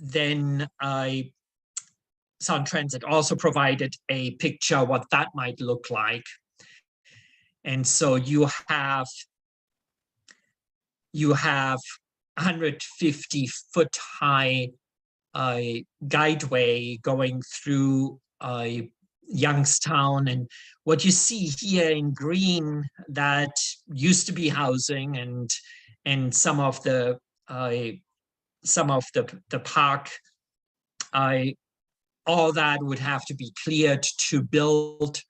then Sound Transit also provided a picture what that might look like. And so you have 150-foot high guideway going through Youngstown, and what you see here in green, that used to be housing, and some of the park, all that would have to be cleared to build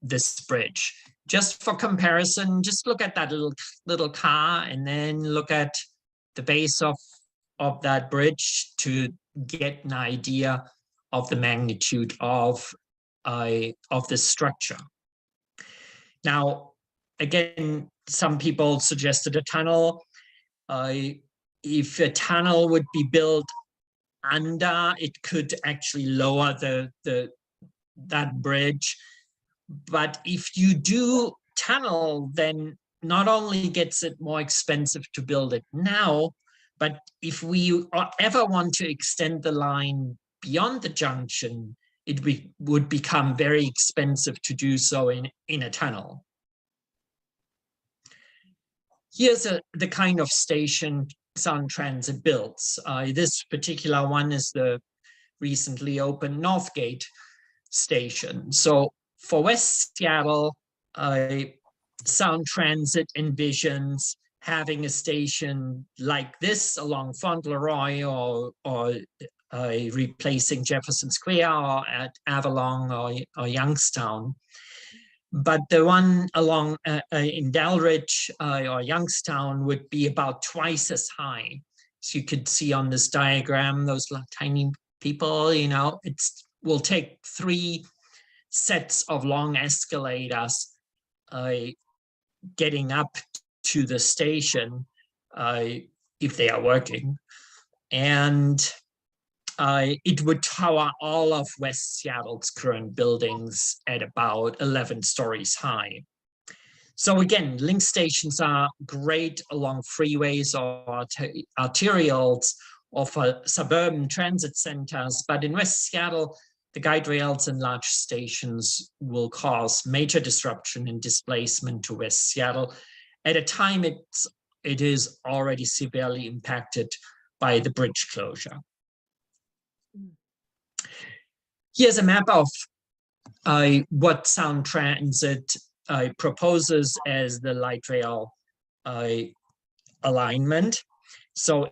this bridge. Just for comparison, just look at that little car, and then look at the base of that bridge to get an idea of the magnitude of this structure. Now, again, some people suggested a tunnel. If a tunnel would be built under, it could actually lower that bridge. But if you do tunnel, then not only gets it more expensive to build it now, but if we ever want to extend the line beyond the junction, it would become very expensive to do so in a tunnel. Here's the kind of station Sound Transit builds. This particular one is the recently opened Northgate station. So for West Seattle, Sound Transit envisions having a station like this along Fauntleroy, or replacing Jefferson Square, or at Avalon or Youngstown. But the one along in Delridge or Youngstown would be about twice as high. So you could see on this diagram, those tiny people, it will take 3 sets of long escalators getting up to the station if they are working. And it would tower all of West Seattle's current buildings at about 11 stories high. So again, link stations are great along freeways or arterials or for suburban transit centers, but in West Seattle, the guide rails and large stations will cause major disruption and displacement to West Seattle at a time it is already severely impacted by the bridge closure. Here's a map of what Sound Transit proposes as the light rail alignment. So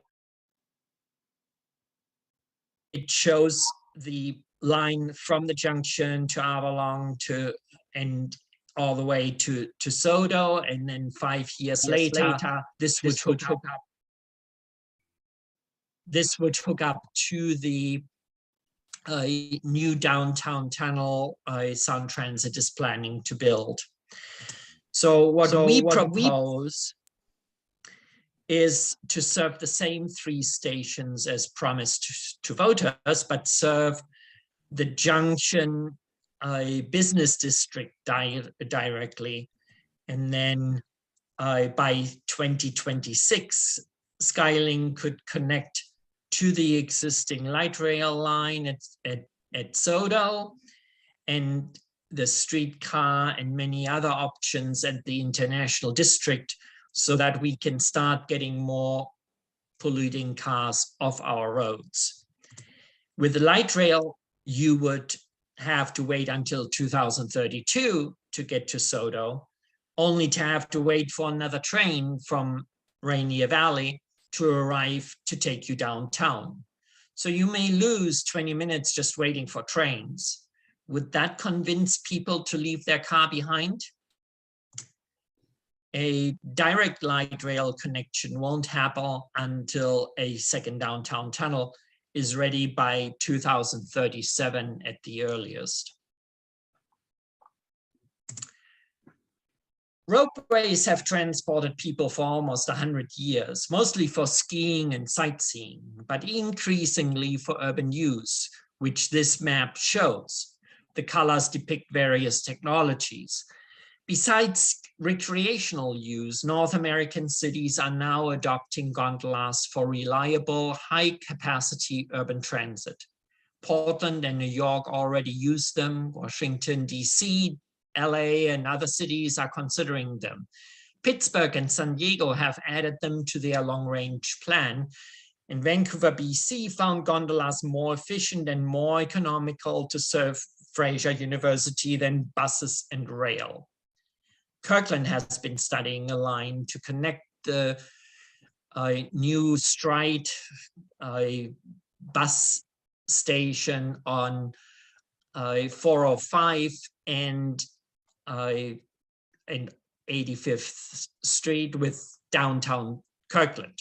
it shows the line from the junction to Avalon and all the way to Sodo, and then 5 years later, this would hook up to the new downtown tunnel Sound Transit is planning to build. So what we propose is to serve the same 3 stations as promised to voters, but serve the junction business district directly. And then by 2026, Skylink could connect to the existing light rail line at Sodo, and the streetcar and many other options at the International District, so that we can start getting more polluting cars off our roads. With the light rail, you would have to wait until 2032 to get to Sodo, only to have to wait for another train from Rainier Valley to arrive to take you downtown. So you may lose 20 minutes just waiting for trains. Would that convince people to leave their car behind? A direct light rail connection won't happen until a second downtown tunnel is ready by 2037 at the earliest. Ropeways have transported people for almost 100 years, mostly for skiing and sightseeing, but increasingly for urban use, which this map shows. The colors depict various technologies. Besides recreational use, North American cities are now adopting gondolas for reliable, high-capacity urban transit. Portland and New York already use them. Washington, D.C., LA, and other cities are considering them. Pittsburgh and San Diego have added them to their long-range plan. And Vancouver, BC found gondolas more efficient and more economical to serve Fraser University than buses and rail. Kirkland has been studying a line to connect the new Stride bus station on 405 and 85th Street with downtown Kirkland.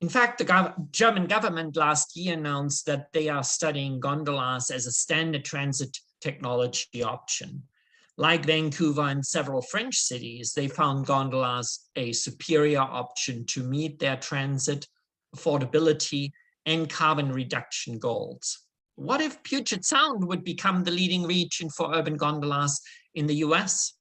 In fact, the German government last year announced that they are studying gondolas as a standard transit technology option. Like Vancouver and several French cities, they found gondolas a superior option to meet their transit, affordability, and carbon reduction goals. What if Puget Sound would become the leading region for urban gondolas in the US?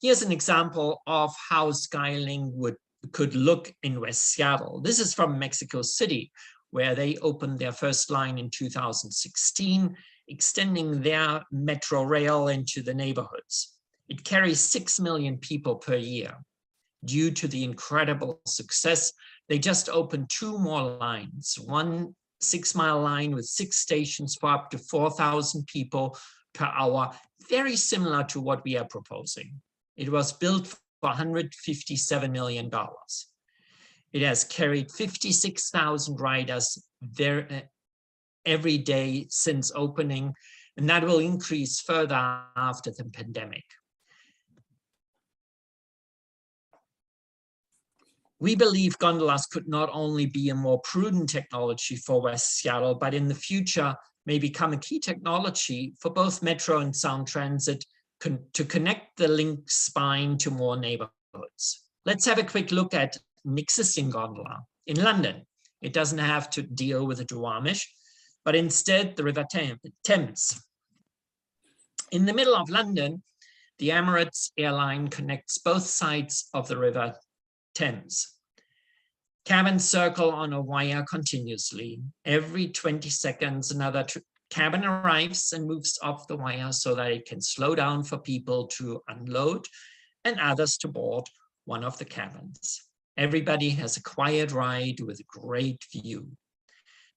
Here's an example of how Skylink could look in West Seattle. This is from Mexico City, where they opened their first line in 2016, extending their metro rail into the neighborhoods. It carries 6 million people per year. Due to the incredible success, they just opened 2 more lines, one 6-mile line with 6 stations for up to 4,000 people per hour, very similar to what we are proposing. It was built for $157 million. It has carried 56,000 riders there every day since opening, and that will increase further after the pandemic. We believe gondolas could not only be a more prudent technology for West Seattle, but in the future may become a key technology for both Metro and Sound Transit to connect the link spine to more neighborhoods. Let's have a quick look at an existing gondola in London. It doesn't have to deal with the Duwamish, but instead the River Thames. In the middle of London, the Emirates airline connects both sides of the River Thames. Cabins circle on a wire continuously. Every 20 seconds, another cabin arrives and moves off the wire so that it can slow down for people to unload and others to board one of the cabins. Everybody has a quiet ride with a great view.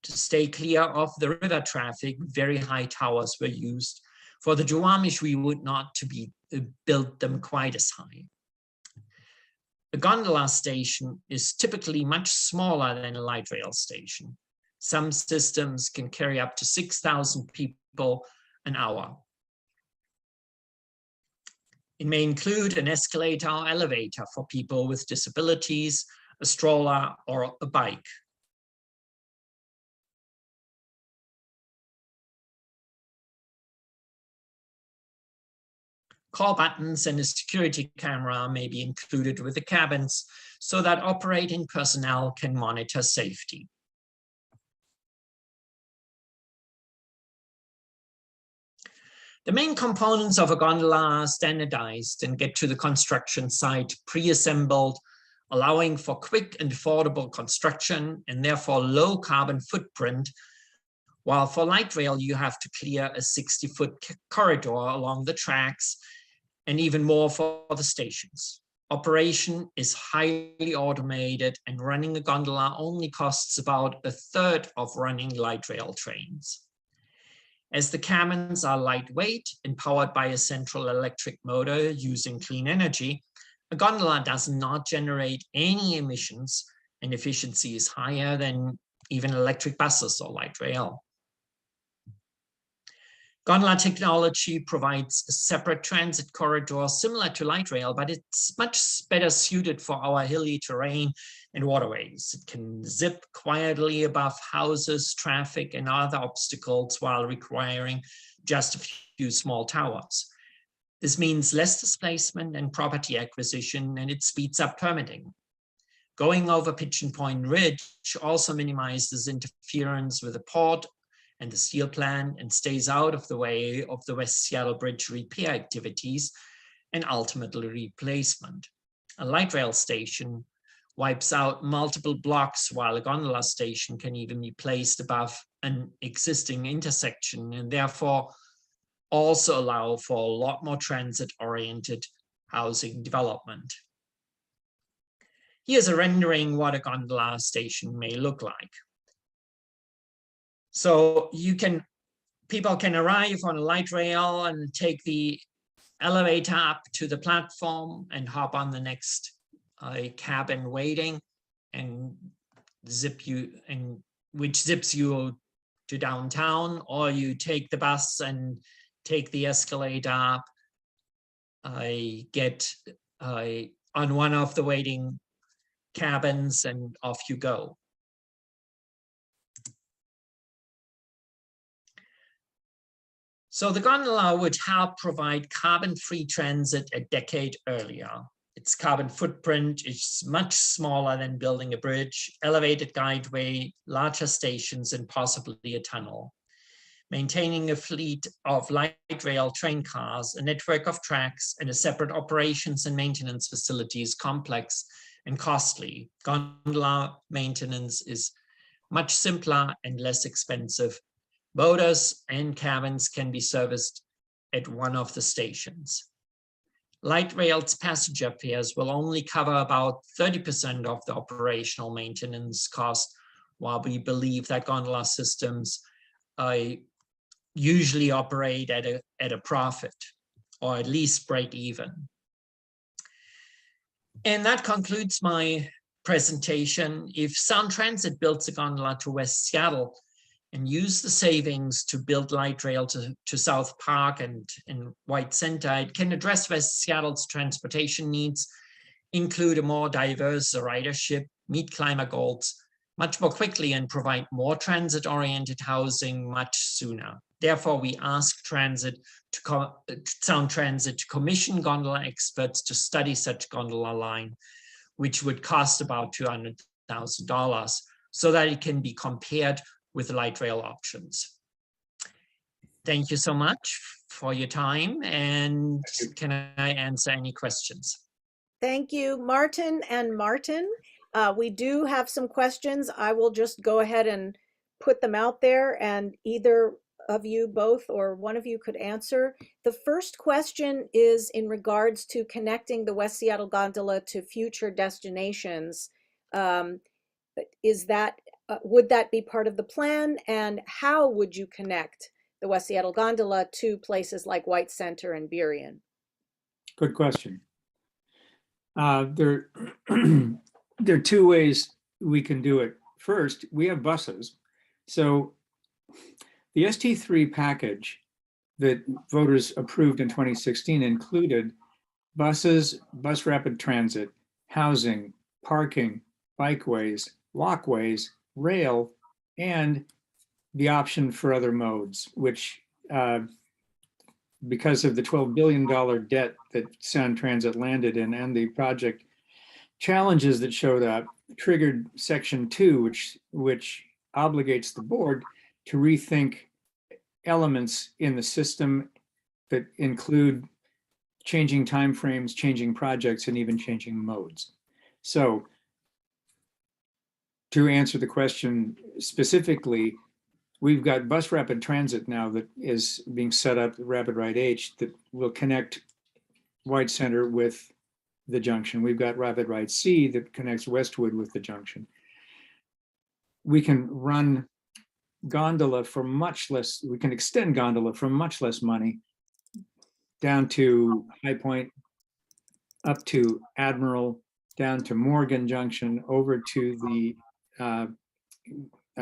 To stay clear of the river traffic, very high towers were used. For the Duwamish, we would not to be built them quite as high. A gondola station is typically much smaller than a light rail station. Some systems can carry up to 6,000 people an hour. It may include an escalator or elevator for people with disabilities, a stroller, or a bike. Call buttons and a security camera may be included with the cabins so that operating personnel can monitor safety. The main components of a gondola are standardized and get to the construction site pre-assembled, allowing for quick and affordable construction and therefore low carbon footprint, while for light rail you have to clear a 60-foot corridor along the tracks and even more for the stations. Operation is highly automated and running a gondola only costs about 1/3 of running light rail trains. As the cabins are lightweight and powered by a central electric motor using clean energy, a gondola does not generate any emissions and efficiency is higher than even electric buses or light rail. Gondola technology provides a separate transit corridor similar to light rail, but it's much better suited for our hilly terrain and waterways. It can zip quietly above houses, traffic, and other obstacles while requiring just a few small towers. This means less displacement and property acquisition, and it speeds up permitting. Going over Pigeon Point Ridge also minimizes interference with the port and the steel plant and stays out of the way of the West Seattle Bridge repair activities and ultimately replacement. A light rail station wipes out multiple blocks, while a gondola station can even be placed above an existing intersection and therefore also allow for a lot more transit-oriented housing development. Here's a rendering what a gondola station may look like. So people can arrive on a light rail and take the elevator up to the platform and hop on the next cabin waiting, and which zips you to downtown, or you take the bus and take the escalator up. I get on one of the waiting cabins and off you go. So the gondola would help provide carbon-free transit a decade earlier. Its carbon footprint is much smaller than building a bridge, elevated guideway, larger stations, and possibly a tunnel. Maintaining a fleet of light rail train cars, a network of tracks, and a separate operations and maintenance facility is complex and costly. Gondola maintenance is much simpler and less expensive. Motors and cabins can be serviced at one of the stations. Light rail's passenger fares will only cover about 30% of the operational maintenance cost, while we believe that gondola systems usually operate at a profit, or at least break even. And that concludes my presentation. If Sound Transit builds a gondola to West Seattle and use the savings to build light rail to South Park and White Center, it can address West Seattle's transportation needs, include a more diverse ridership, meet climate goals much more quickly, and provide more transit-oriented housing much sooner. Therefore, we ask Sound Transit to commission gondola experts to study such gondola line, which would cost about $200,000, so that it can be compared with light rail options. Thank you so much for your time, and can I answer any questions? Thank you, Martin and Martin. We do have some questions. I will just go ahead and put them out there, and either of you, both or one of you, could answer. The first question is in regards to connecting the West Seattle Gondola to future destinations. Would that be part of the plan, and how would you connect the West Seattle Gondola to places like White Center and Burien? Good question. There are two ways we can do it. First, we have buses. So the ST3 package that voters approved in 2016 included buses, bus rapid transit, housing, parking, bikeways, walkways, rail, and the option for other modes, which because of the $12 billion debt that Sound Transit landed in and the project challenges that showed up, triggered Section 2, which obligates the board to rethink elements in the system that include changing timeframes, changing projects, and even changing modes. So to answer the question specifically, we've got bus rapid transit now that is being set up, Rapid Ride H, that will connect White Center with the junction. We've got Rapid Ride C that connects Westwood with the junction. We can run gondola for much less, we can extend gondola for much less money down to High Point, up to Admiral, down to Morgan Junction, over to the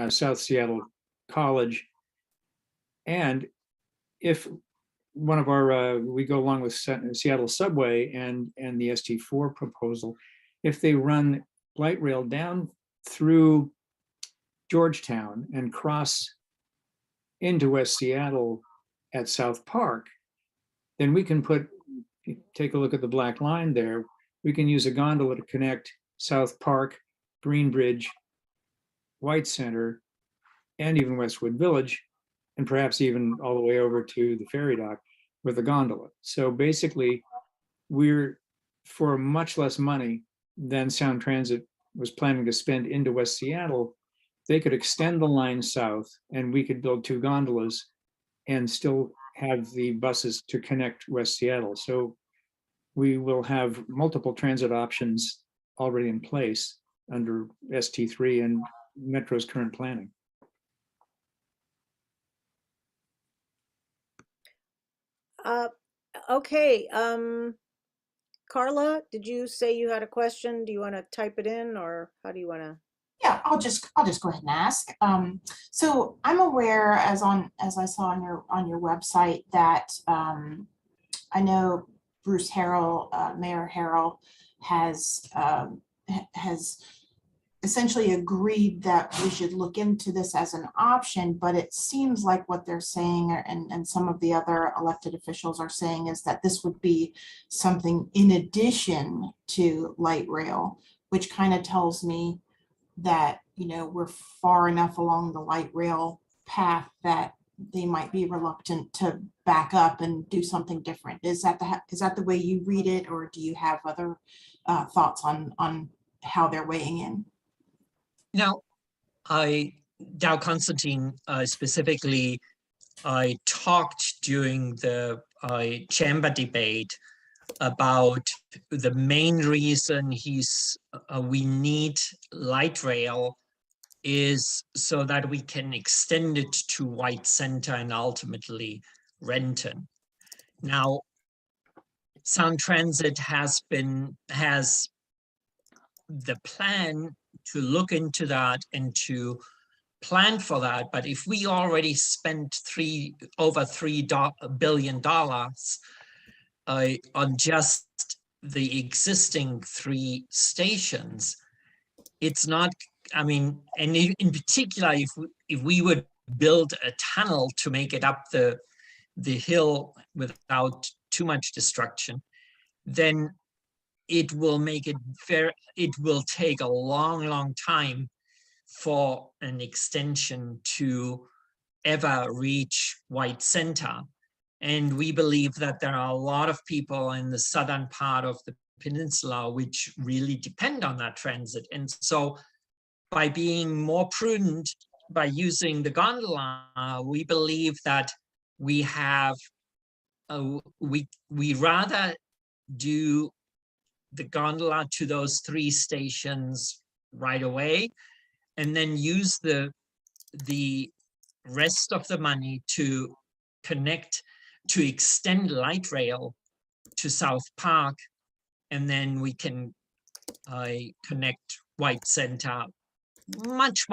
South Seattle College. And if one of our, we go along with Seattle Subway and the ST4 proposal, if they run light rail down through Georgetown and cross into West Seattle at South Park, then we can take a look at the black line there. We can use a gondola to connect South Park, Greenbridge, White Center, and even Westwood Village and perhaps even all the way over to the ferry dock with a gondola. So basically, we're, for much less money than Sound Transit was planning to spend into West Seattle, they could extend the line south and we could build 2 gondolas and still have the buses to connect West Seattle. So we will have multiple transit options already in place under ST3 and Metro's current planning. Okay, Carla, did you say you had a question? Do you want to type it in, or how do you want to? Yeah, I'll just go ahead and ask. So I'm aware, as I saw on your website, that I know Bruce Harrell, Mayor Harrell, has essentially agreed that we should look into this as an option, but it seems like what they're saying, and some of the other elected officials are saying, is that this would be something in addition to light rail, which kind of tells me that, you know, we're far enough along the light rail path that they might be reluctant to back up and do something different. Is that the way you read it, or do you have other thoughts on how they're weighing in? Now, Dow Constantine specifically, I talked during the chamber debate about the main reason we need light rail is so that we can extend it to White Center and ultimately Renton. Now, Sound Transit has the plan to look into that and to plan for that. But if we already spent over $3 billion on just the existing 3 stations, it's not, I mean, and in particular, if we would build a tunnel to make it up the hill without too much destruction, then it will make it fair. It will take a long time for an extension to ever reach White Center. And we believe that there are a lot of people in the southern part of the peninsula which really depend on that transit. And so by being more prudent, by using the gondola, we believe that we have, we rather do the gondola to those 3 stations right away, and then use the rest of the money to extend light rail to South Park, and then we can connect White Center much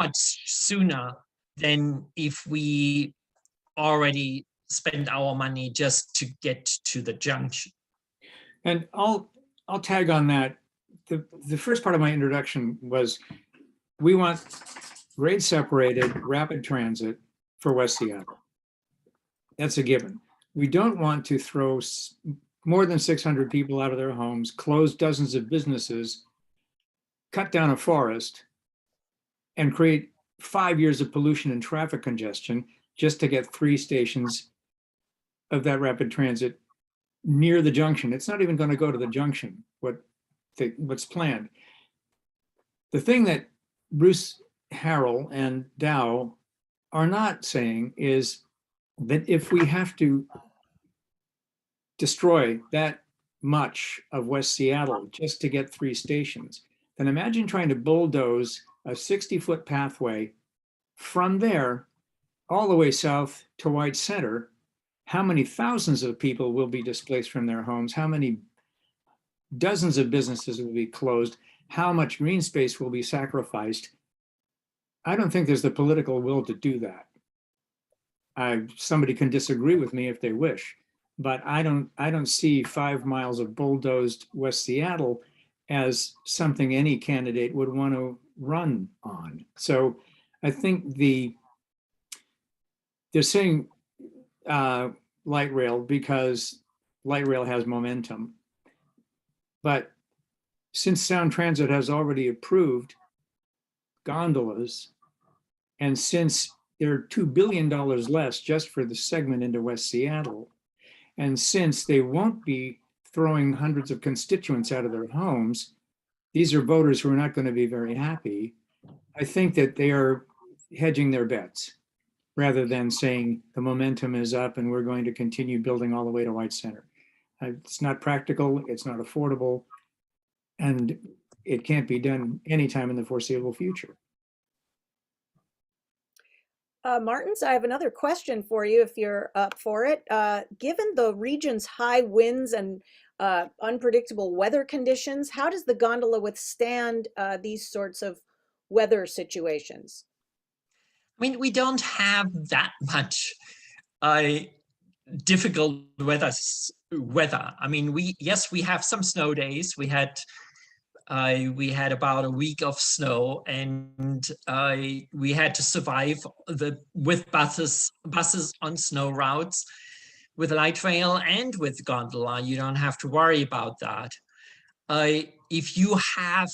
sooner than if we already spend our money just to get to the junction. And I'll tag on that. The first part of my introduction was we want grade separated rapid transit for West Seattle. That's a given. We don't want to throw more than 600 people out of their homes, close dozens of businesses, cut down a forest, and create 5 years of pollution and traffic congestion just to get 3 stations of that rapid transit near the junction. It's not even going to go to the junction, what's planned. The thing that Bruce Harrell and Dow are not saying is that if we have to destroy that much of West Seattle just to get 3 stations, then imagine trying to bulldoze a 60-foot pathway from there all the way south to White Center. How many thousands of people will be displaced from their homes? How many dozens of businesses will be closed? How much green space will be sacrificed? I don't think there's the political will to do that. Somebody can disagree with me if they wish, but I don't see 5 miles of bulldozed West Seattle as something any candidate would want to run on. So I think they're saying light rail because light rail has momentum. But since Sound Transit has already approved gondolas, and since they're $2 billion less just for the segment into West Seattle. And since they won't be throwing hundreds of constituents out of their homes, these are voters who are not going to be very happy. I think that they are hedging their bets rather than saying the momentum is up and we're going to continue building all the way to White Center. It's not practical, it's not affordable, and it can't be done anytime in the foreseeable future. Martins, I have another question for you if you're up for it. Given the region's high winds and unpredictable weather conditions, how does the gondola withstand these sorts of weather situations? I mean, we don't have that much difficult weather. I mean, we have some snow days. We had about a week of snow, and we had to survive with buses on snow routes, with light rail and with gondola. You don't have to worry about that. If you have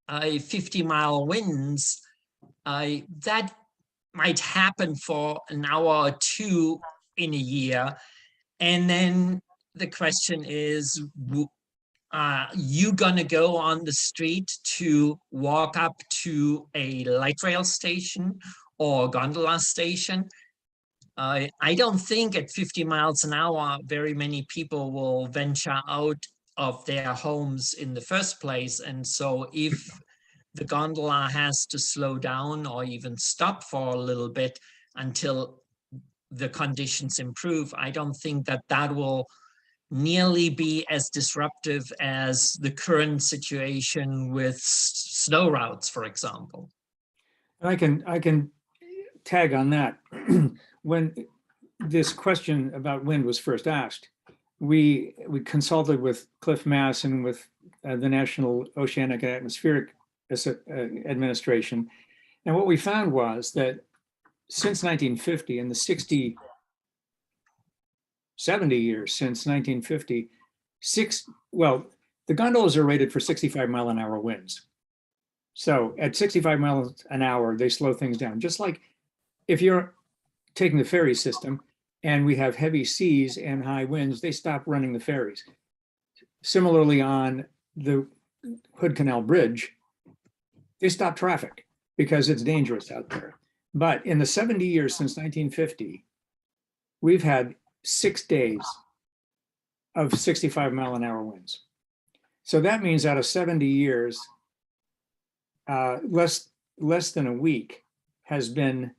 50-mile winds, that might happen for an hour or two in a year. And then the question is, you gonna go on the street to walk up to a light rail station or gondola station? I don't think at 50 miles an hour, very many people will venture out of their homes in the first place. And so if the gondola has to slow down or even stop for a little bit until the conditions improve, I don't think that will nearly be as disruptive as the current situation with snow routes, for example. I can tag on that. When this question about wind was first asked, we consulted with Cliff Mass and with the National Oceanic and Atmospheric Administration. And what we found was that since 1950, in the 70 years since 1950, the gondolas are rated for 65-mile-an-hour winds. So at 65 miles an hour, they slow things down. Just like if you're taking the ferry system and we have heavy seas and high winds, they stop running the ferries. Similarly, on the Hood Canal Bridge, they stop traffic because it's dangerous out there. But in the 70 years since 1950, we've had 6 days of 65-mile-an-hour winds. So that means out of 70 years, less than a week has been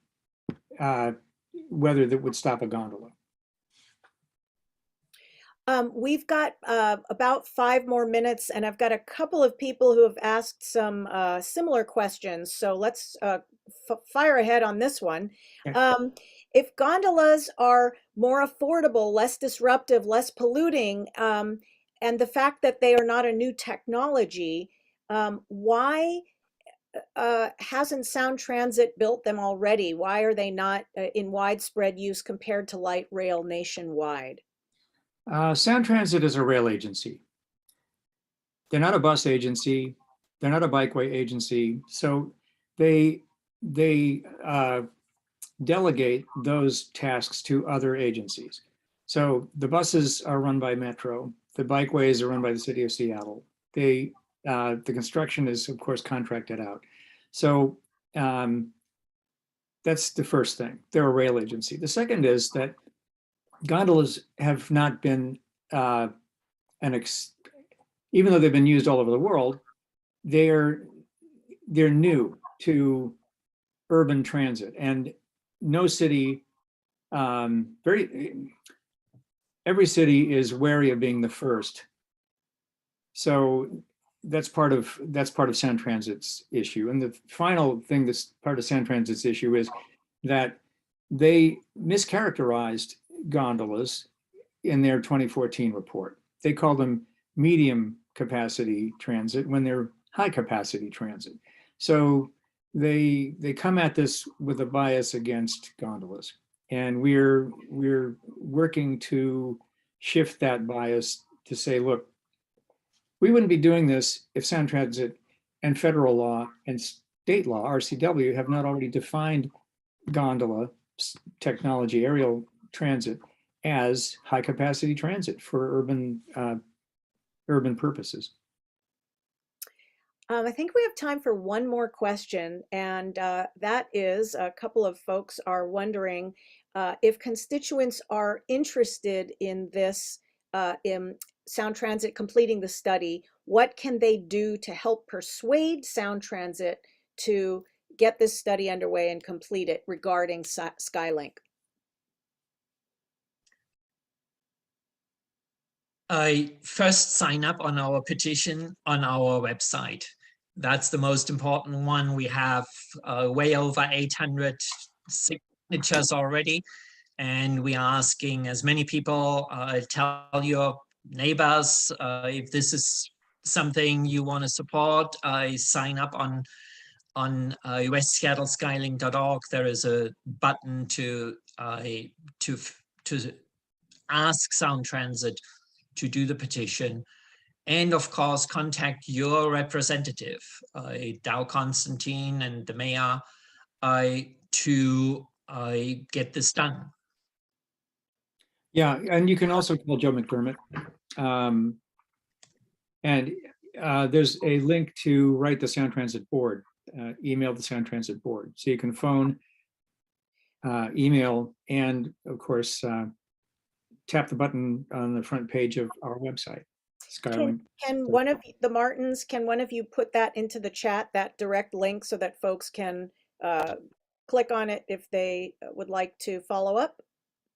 weather that would stop a gondola. We've got about 5 more minutes, and I've got a couple of people who have asked some similar questions. So let's fire ahead on this one. Okay. If gondolas are more affordable, less disruptive, less polluting, and the fact that they are not a new technology, why hasn't Sound Transit built them already? Why are they not in widespread use compared to light rail nationwide? Sound Transit is a rail agency. They're not a bus agency. They're not a bikeway agency. So they delegate those tasks to other agencies. So the buses are run by Metro. The bikeways are run by the city of Seattle. The construction is, of course, contracted out. So that's the first thing. They're a rail agency. The second is that gondolas have not been, even though they've been used all over the world, they're new to urban transit, and no city, every city is wary of being the first. So that's part of Sound Transit's issue. And the final thing that's part of Sound Transit's issue is that they mischaracterized gondolas in their 2014 report. They call them medium capacity transit when they're high capacity transit. So they come at this with a bias against gondolas. And we're working to shift that bias to say, look, we wouldn't be doing this if Sound Transit and federal law and state law, RCW, have not already defined gondola technology aerial transit as high capacity transit for urban purposes. I think we have time for one more question, and that is a couple of folks are wondering if constituents are interested in this, in Sound Transit completing the study, what can they do to help persuade Sound Transit to get this study underway and complete it regarding Skylink? First sign up on our petition on our website. That's the most important one. We have way over 800 signatures already, and we are asking as many people, tell your neighbors if this is something you want to support, sign up on westseattleskylink.org. There is a button to ask Sound Transit to do the petition. And of course, contact your representative, Dow Constantine and the mayor, to get this done. Yeah, and you can also call Joe McDermott. And there's a link to write the Sound Transit board, email the Sound Transit board. So you can phone, email, and of course, tap the button on the front page of our website, Skylink. Can one of the Martins, can one of you put that into the chat, that direct link, so that folks can click on it if they would like to follow up?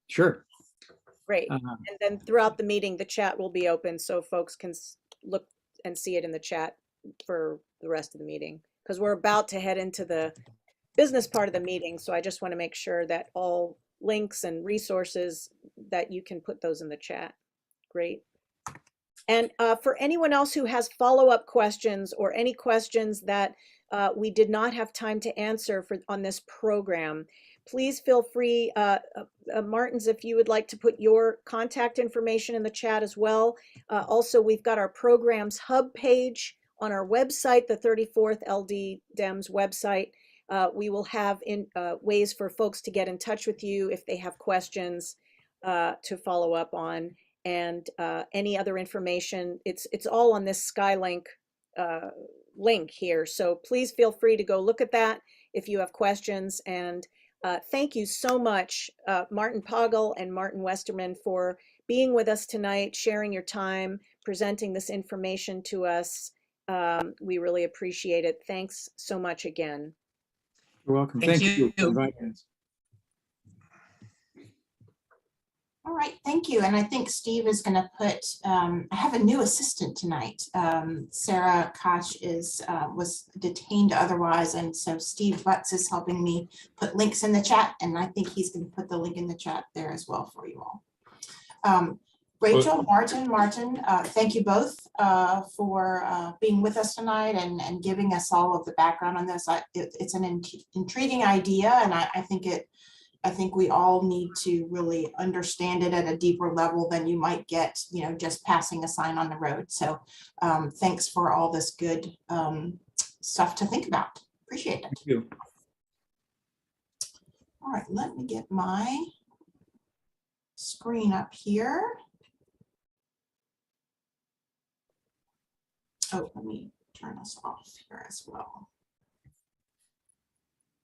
Sure. Great. And then throughout the meeting, the chat will be open so folks can look and see it in the chat for the rest of the meeting, because we're about to head into the business part of the meeting. So I just want to make sure that all links and resources, that you can put those in the chat. Great. And for anyone else who has follow-up questions or any questions that we did not have time to answer on this program, please feel free, Martins, if you would like to put your contact information in the chat as well. Also, we've got our programs hub page on our website, the 34th LD Dems website. We will have ways for folks to get in touch with you if they have questions to follow up on, and any other information. It's all on this Skylink link here. So please feel free to go look at that if you have questions. And thank you so much, Martin Poggle and Martin Westerman, for being with us tonight, sharing your time, presenting this information to us. We really appreciate it. Thanks so much again. You're welcome. Thank Thank you you. for inviting us. All right, thank you. And I think Steve is going to put, I have a new assistant tonight. Sarah Koch was detained otherwise. And so Steve Butts is helping me put links in the chat. And I think he's going to put the link in the chat there as well for you all. Rachel, Martin, thank you both for being with us tonight and giving us all of the background on this. It's an intriguing idea, and I think we all need to really understand it at a deeper level than you might get, just passing a sign on the road. So thanks for all this good stuff to think about. Appreciate it. Thank you. All right, let me get my screen up here. Oh, let me turn this off here as well.